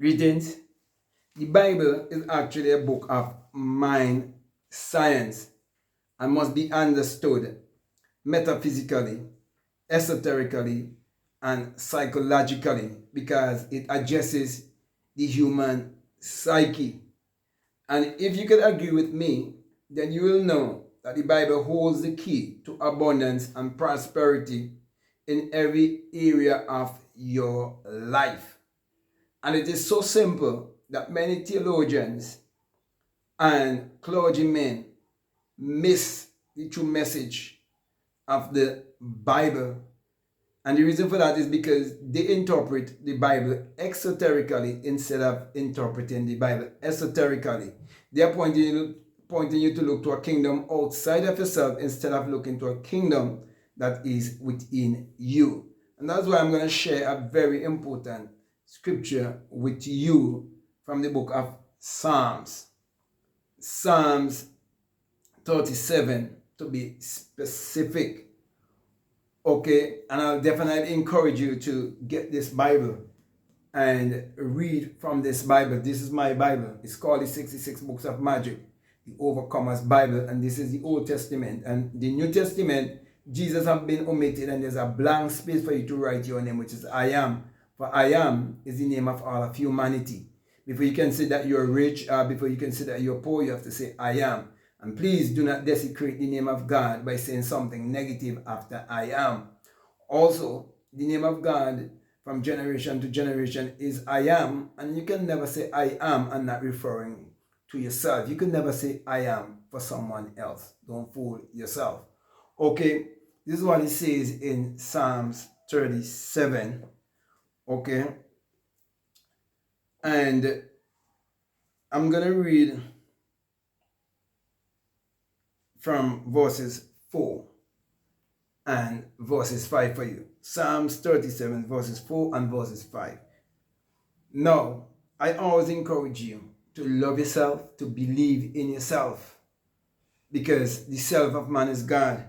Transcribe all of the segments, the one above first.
Greetings. The Bible is actually a book of mind science and must be understood metaphysically, esoterically, and psychologically because it addresses the human psyche. And if you can agree with me, then you will know that the Bible holds the key to abundance and prosperity in every area of your life. And it is so simple that many theologians and clergymen miss the true message of the Bible. And the reason for that is because they interpret the Bible exoterically instead of interpreting the Bible esoterically. They are pointing you to look to a kingdom outside of yourself instead of looking to a kingdom that is within you. And that's why I'm going to share a very important scripture with you from the book of Psalms. Psalms 37 to be specific. Okay, and I'll definitely encourage you to get this Bible and read from this Bible. This is my Bible. It's called the 66 Books of Magic, the Overcomer's Bible, and this is the Old Testament. And the New Testament, Jesus have been omitted, and there's a blank space for you to write your name, which is I am. For I am is the name of all of humanity. Before you can say that you're rich, before you can say that you're poor, you have to say I am. And please do not desecrate the name of God by saying something negative after I am. Also, the name of God from generation to generation is I am, and you can never say I am and not referring to yourself. You can never say I am for someone else. Don't fool yourself. Okay, this is what it says in Psalms 37. Okay, and I'm gonna read from verses 4 and verses 5 for you. Psalms 37 verses 4 and verses 5. Now, I always encourage you to love yourself, to believe in yourself, because the self of man is God.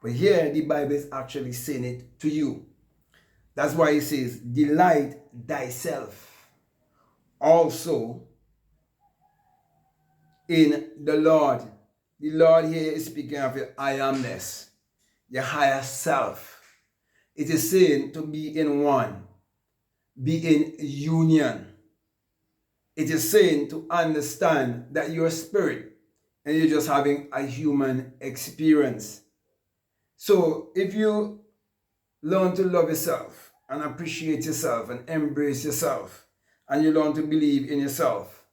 But here the Bible is actually saying it to you. That's why it says, delight thyself also in the Lord. The Lord here is speaking of your I amness, your higher self. It is saying to be in one, be in union. It is saying to understand that you're a spirit and you're just having a human experience. So if you learn to love yourself and appreciate yourself and embrace yourself, and you learn to believe in yourself,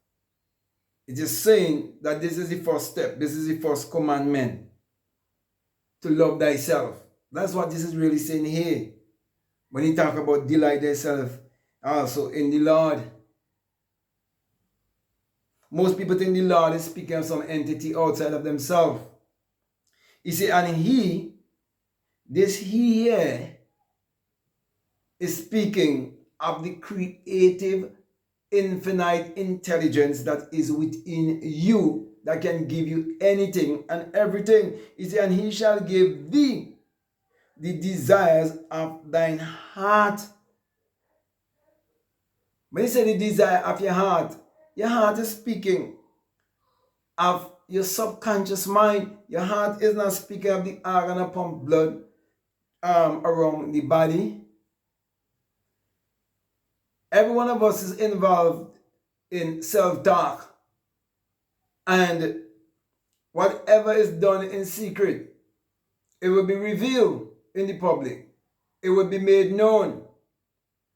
it is saying that this is the first step, this is the first commandment, to love thyself. That's what this is really saying here. When he talk about delight thyself also in the Lord. Most people think the Lord is speaking of some entity outside of themselves. He said, and this he here is speaking of the creative, infinite intelligence that is within you, that can give you anything and everything. He said, and he shall give thee the desires of thine heart. When he said the desire of your heart is speaking of your subconscious mind. Your heart is not speaking of the organ that pump blood around the body. Every one of us is involved in self-talk. And whatever is done in secret, it will be revealed in the public. It will be made known.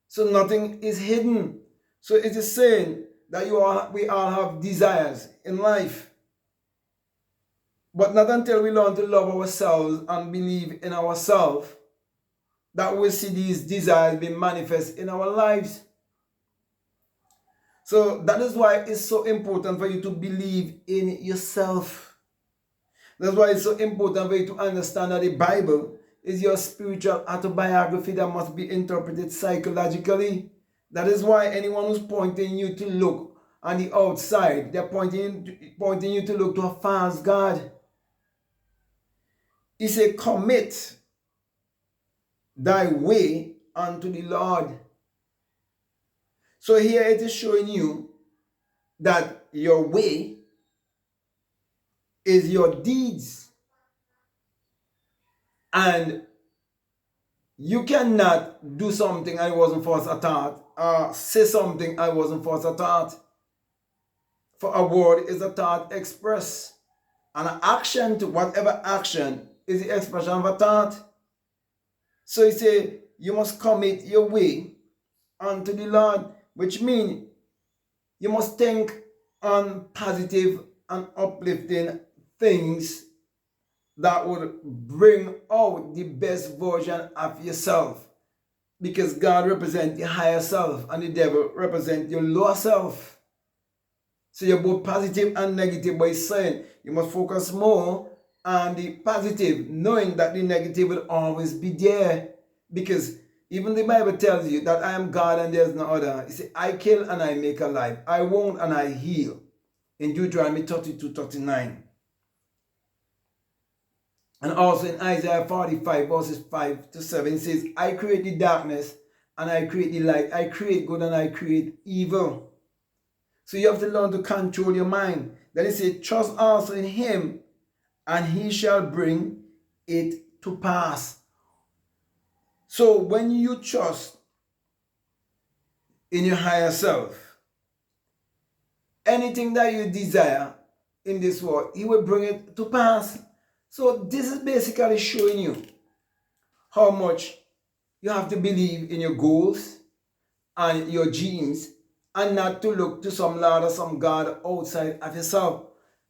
So nothing is hidden. So it is saying that we all have desires in life. But not until we learn to love ourselves and believe in ourselves that we'll see these desires being manifest in our lives. So that is why it's so important for you to believe in yourself. That's why it's so important for you to understand that the Bible is your spiritual autobiography that must be interpreted psychologically. That is why anyone who's pointing you to look on the outside, they're pointing you to look to a false God. He said, commit thy way unto the Lord. So here it is showing you that your way is your deeds. And you cannot do something I wasn't first a thought, or say something I wasn't first a thought. For a word is a thought expressed. And an action, to whatever action, is the expression of a thought. So he say you must commit your way unto the Lord, which means you must think on positive and uplifting things that would bring out the best version of yourself. Because God represents the higher self and the devil represents your lower self. So you're both positive and negative, but he's saying you must focus more on the positive, knowing that the negative will always be there. Because even the Bible tells you that I am God and there's no other. He said, I kill and I make alive. I wound and I heal. In Deuteronomy 32:39. And also in Isaiah 45 verses 5 to 7, it says, I create the darkness and I create the light. I create good and I create evil. So you have to learn to control your mind. Then it says, trust also in him and he shall bring it to pass. So when you trust in your higher self, anything that you desire in this world, he will bring it to pass. So this is basically showing you how much you have to believe in your goals and your dreams and not to look to some Lord or some God outside of yourself.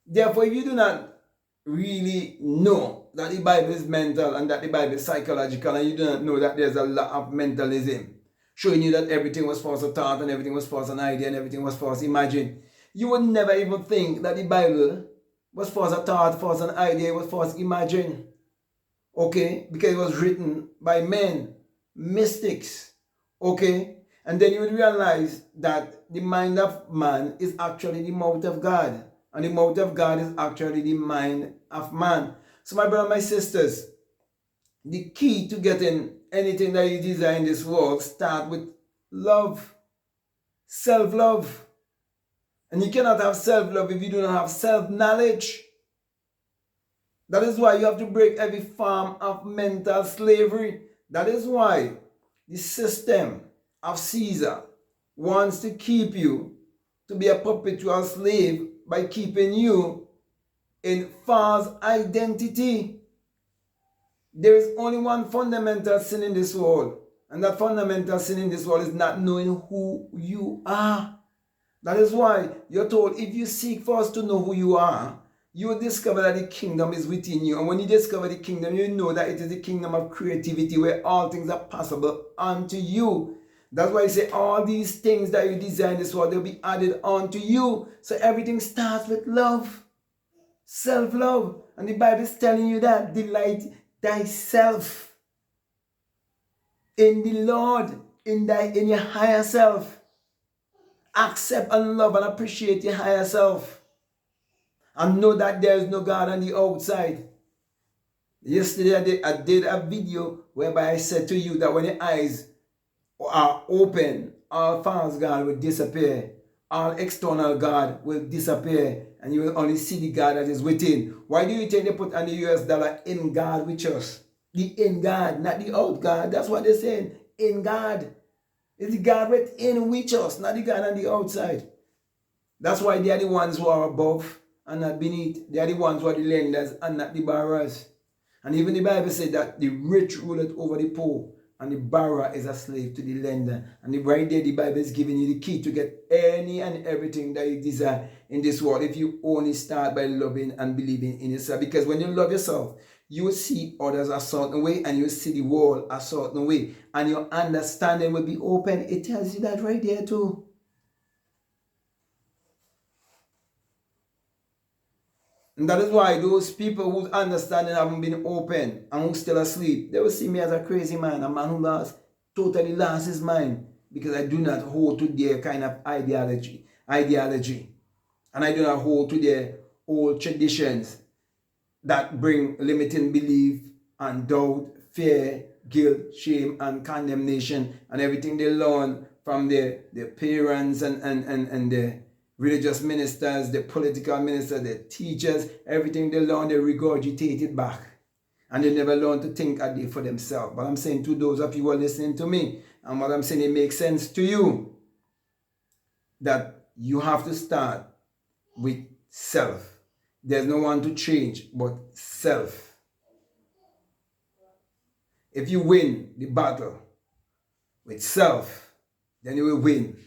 Therefore, if you do not really know that the Bible is mental and that the Bible is psychological, and you do not know that there's a lot of mentalism showing you that everything was first a thought and everything was first an idea and everything was first imagined, you would never even think that the Bible was first a thought, first an idea, it was first imagined. Okay? Because it was written by men, mystics. Okay? And then you would realize that the mind of man is actually the mouth of God. And the mouth of God is actually the mind of man. So my brothers and my sisters, the key to getting anything that you desire in this world start with love. Self-love. And you cannot have self-love if you do not have self-knowledge. That is why you have to break every form of mental slavery. That is why the system of Caesar wants to keep you to be a perpetual slave by keeping you in false identity. There is only one fundamental sin in this world, and that fundamental sin in this world is not knowing who you are. That is why you're told if you seek first to know who you are, you will discover that the kingdom is within you. And when you discover the kingdom, you know that it is the kingdom of creativity where all things are possible unto you. That's why I say all these things that you desire in this world, they'll be added unto you. So everything starts with love, self-love. And the Bible is telling you that delight thyself in the Lord, in your higher self. Accept and love and appreciate your higher self. And know that there is no God on the outside. Yesterday I did a video whereby I said to you that when your eyes are open, all false God will disappear. All external God will disappear. And you will only see the God that is within. Why do you think they put on the US dollar in God with us? The in God, not the out God. That's what they're saying. In God. It's the God within with us, not the God on the outside. That's why they are the ones who are above and not beneath. They are the ones who are the lenders and not the borrowers. And even the Bible said that the rich ruleth over the poor and the borrower is a slave to the lender. And right there the Bible is giving you the key to get any and everything that you desire in this world if you only start by loving and believing in yourself. Because when you love yourself, you will see others a certain way and you will see the world a certain way. And your understanding will be open. It tells you that right there too. And that is why those people whose understanding haven't been open and who still asleep, they will see me as a crazy man, a man who totally lost his mind, because I do not hold to their kind of ideology. And I do not hold to their old traditions that bring limiting belief and doubt, fear, guilt, shame, and condemnation, and everything they learn from their parents and the religious ministers, the political ministers, the teachers. Everything they learn, they regurgitate it back. And they never learn to think a day for themselves. But I'm saying to those of you who are listening to me, and what I'm saying, it makes sense to you, that you have to start with self. There's no one to change but self. If you win the battle with self, then you will win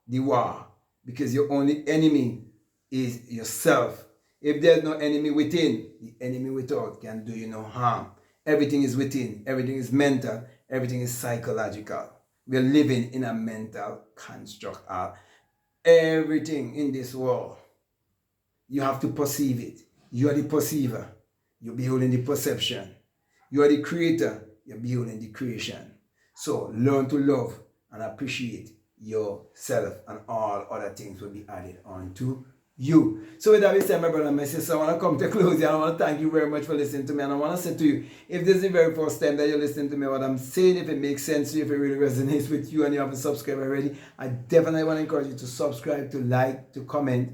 the war, because your only enemy is yourself. If there's no enemy within, the enemy without can do you no harm. Everything is within. Everything is mental. Everything is psychological. We're living in a mental construct. Everything in this world, you have to perceive it. You are the perceiver. You're beholding the perception. You are the creator. You're beholding the creation. So learn to love and appreciate yourself, and all other things will be added on to you. So with that being said, my brother and my sister, I want to come to close here. I want to thank you very much for listening to me, and I want to say to you, if this is the very first time that you're listening to me, what I'm saying, if it makes sense to you, if it really resonates with you and you haven't subscribed already, I definitely want to encourage you to subscribe, to like, to comment,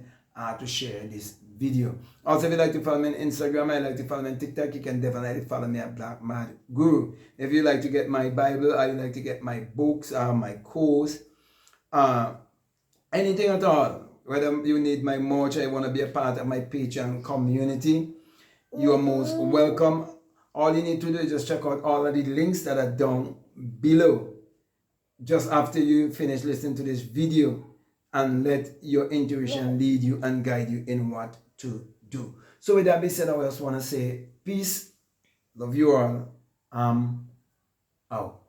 to share this video. Also, if you'd like to follow me on Instagram, I'd like to follow me on TikTok, you can definitely follow me at Black Mad Guru. If you'd like to get my Bible, or you'd like to get my books, my course, anything at all, whether you need my merch or you want to be a part of my Patreon community, you are most welcome. All you need to do is just check out all of the links that are down below, just after you finish listening to this video, and let your intuition lead you and guide you in what to do. So with that being said, I just want to say peace, love you all, out.